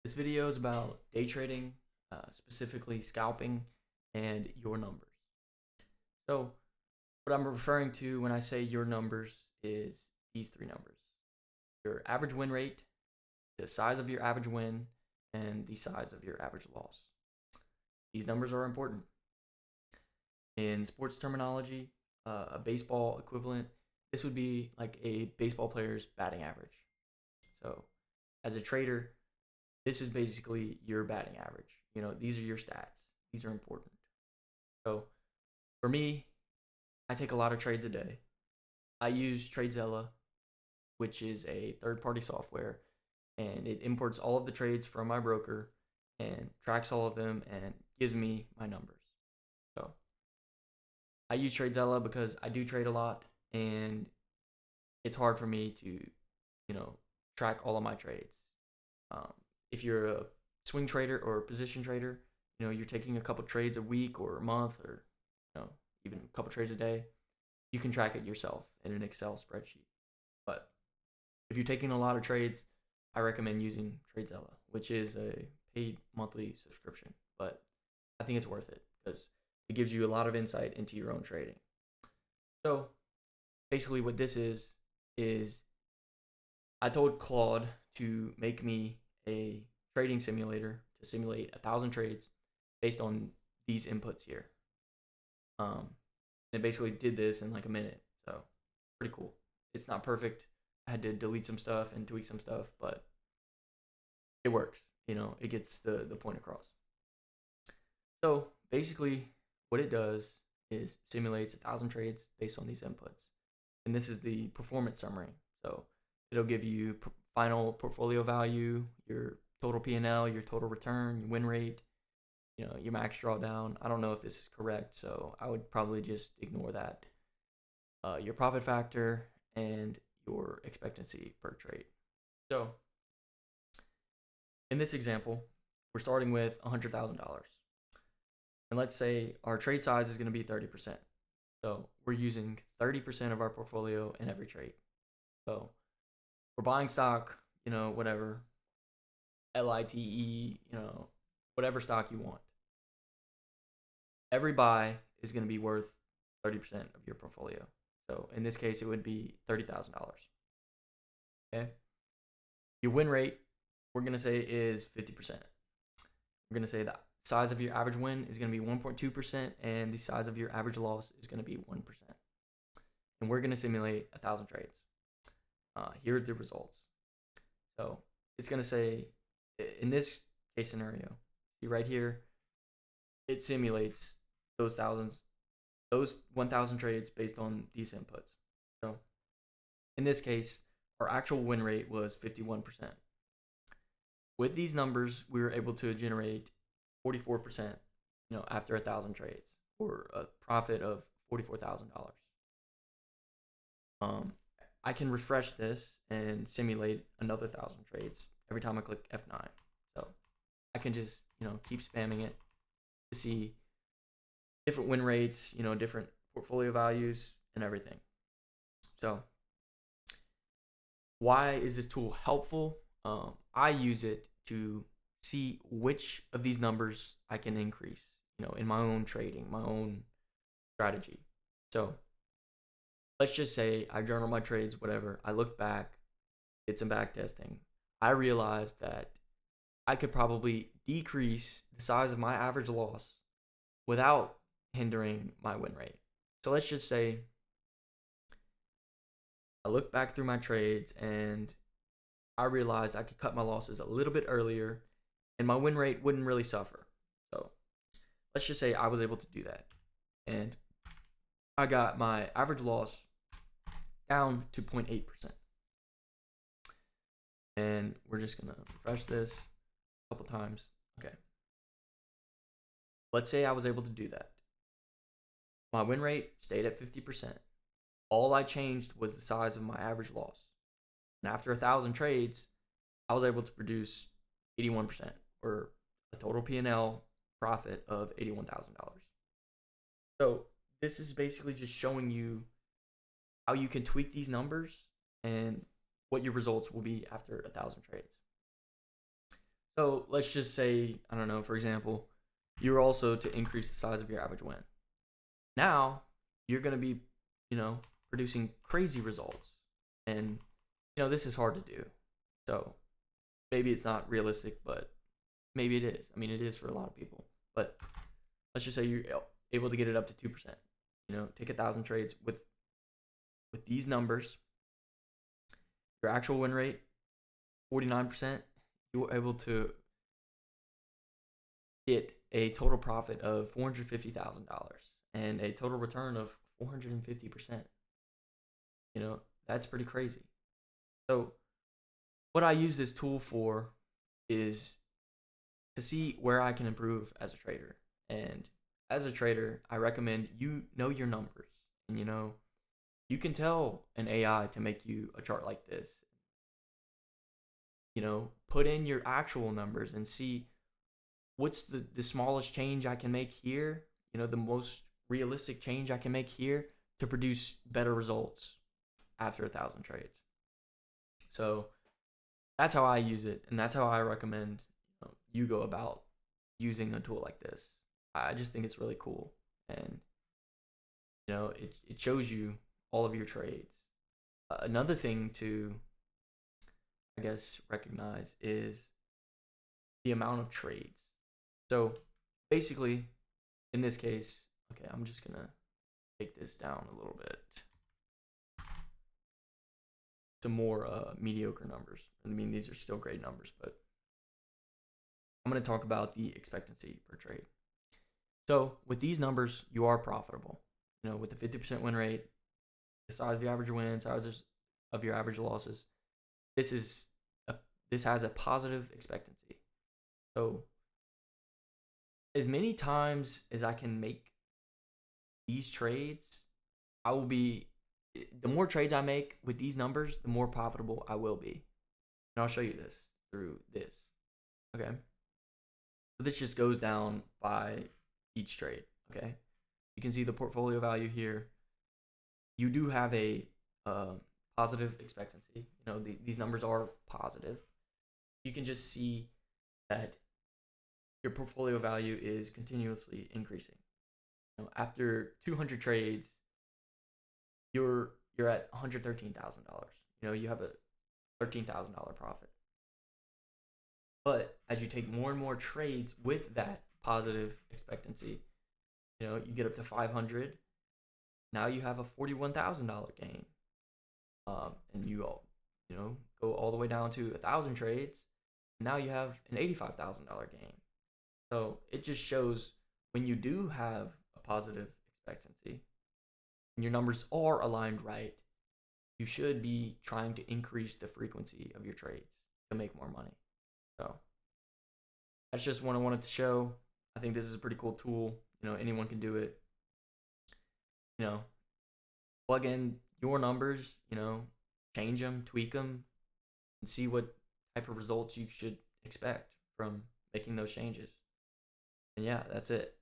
This video is about day trading, specifically scalping and your numbers. So, what I'm referring to when I say your numbers is these three numbers: your average win rate, the size of your average win, and the size of your average loss. These numbers are important. In sports terminology, a baseball equivalent, this would be like a baseball player's batting average. So, as a trader, this is basically your batting average. These are your stats. These are important. So for me, I take a lot of trades a day. I use TradeZella, which is a third-party software, and it imports all of the trades from my broker and tracks all of them and gives me my numbers. So I use TradeZella because I do trade a lot, and it's hard for me to, track all of my trades. Um, if you're a swing trader or a position trader, you're taking a couple trades a week or a month or even a couple trades a day, you can track it yourself in an Excel spreadsheet. But if you're taking a lot of trades, I recommend using TradeZella, which is a paid monthly subscription. But I think it's worth it because it gives you a lot of insight into your own trading. So basically, what this is I told Claude to make me a trading simulator to simulate 1,000 trades based on these inputs here. It basically did this in like a minute, so pretty cool. It's not perfect. I had to delete some stuff and tweak some stuff, but it works. It gets the point across. So basically, what it does is simulates 1,000 trades based on these inputs, and this is the performance summary. So it'll give you final portfolio value, your total P&L, your total return, your win rate, your max drawdown. I don't know if this is correct, so I would probably just ignore that. Your profit factor and your expectancy per trade. So in this example, we're starting with $100,000. And let's say our trade size is going to be 30%. So we're using 30% of our portfolio in every trade. So we're buying stock, whatever, LITE, whatever stock you want. Every buy is going to be worth 30% of your portfolio. So in this case, it would be $30,000. Okay. Your win rate, we're going to say is 50%. We're going to say the size of your average win is going to be 1.2%, and the size of your average loss is going to be 1%. And we're going to simulate 1,000 trades. Here are the results. So it's going to say, in this case scenario, see right here, it simulates those 1,000 trades based on these inputs. So in this case, our actual win rate was 51%. With these numbers, we were able to generate 44%, after 1,000 trades, or a profit of $44,000. I can refresh this and simulate another 1,000 trades every time I click F9. So I can just, keep spamming it to see different win rates, different portfolio values and everything. So why is this tool helpful? I use it to see which of these numbers I can increase, in my own trading, my own strategy. So let's just say I journal my trades, whatever. I look back, did some back testing. I realized that I could probably decrease the size of my average loss without hindering my win rate. So let's just say I look back through my trades and I realized I could cut my losses a little bit earlier and my win rate wouldn't really suffer. So let's just say I was able to do that. And I got my average loss down to 0.8%. And we're just going to refresh this a couple times. Okay. Let's say I was able to do that. My win rate stayed at 50%. All I changed was the size of my average loss. And after 1,000 trades, I was able to produce 81%, or a total P&L profit of $81,000. So this is basically just showing you how you can tweak these numbers and what your results will be after 1,000 trades. So let's just say, I don't know, for example, you're also to increase the size of your average win. Now you're going to be, producing crazy results. And, this is hard to do. So maybe it's not realistic, but maybe it is. I mean, it is for a lot of people. But let's just say you're able to get it up to 2%. Take 1,000 trades with these numbers. Your actual win rate, 49%. You were able to get a total profit of $450,000 and a total return of 450%. That's pretty crazy. So, what I use this tool for is to see where I can improve as a trader. And as a trader, I recommend you know your numbers. And you can tell an AI to make you a chart like this. Put in your actual numbers and see what's the smallest change I can make here, the most realistic change I can make here to produce better results after 1,000 trades. So that's how I use it, and that's how I recommend you go about using a tool like this. I just think it's really cool, and it shows you all of your trades. Another thing to, I guess, recognize is the amount of trades. So basically, in this case, okay, I'm just gonna take this down a little bit to more mediocre numbers. I mean, these are still great numbers, but I'm going to talk about the expectancy per trade. So with these numbers, you are profitable. With the 50% win rate, the size of your average wins, size of your average losses, this has a positive expectancy. So as many times as I can make these trades, the more trades I make with these numbers, the more profitable I will be. And I'll show you this through this. Okay. So this just goes down by each trade. Okay. You can see the portfolio value here. You do have a positive expectancy. These numbers are positive. You can just see that your portfolio value is continuously increasing. After 200 trades, you're at $113,000. You have a $13,000 profit. But as you take more and more trades with that positive expectancy, you get up to 500. Now you have a $41,000 gain. And you go all the way down to 1,000 trades. And now you have an $85,000 gain. So it just shows when you do have a positive expectancy and your numbers are aligned right, you should be trying to increase the frequency of your trades to make more money. So that's just what I wanted to show. I think this is a pretty cool tool. Anyone can do it. Plug in your numbers, change them, tweak them, and see what type of results you should expect from making those changes. And yeah, that's it.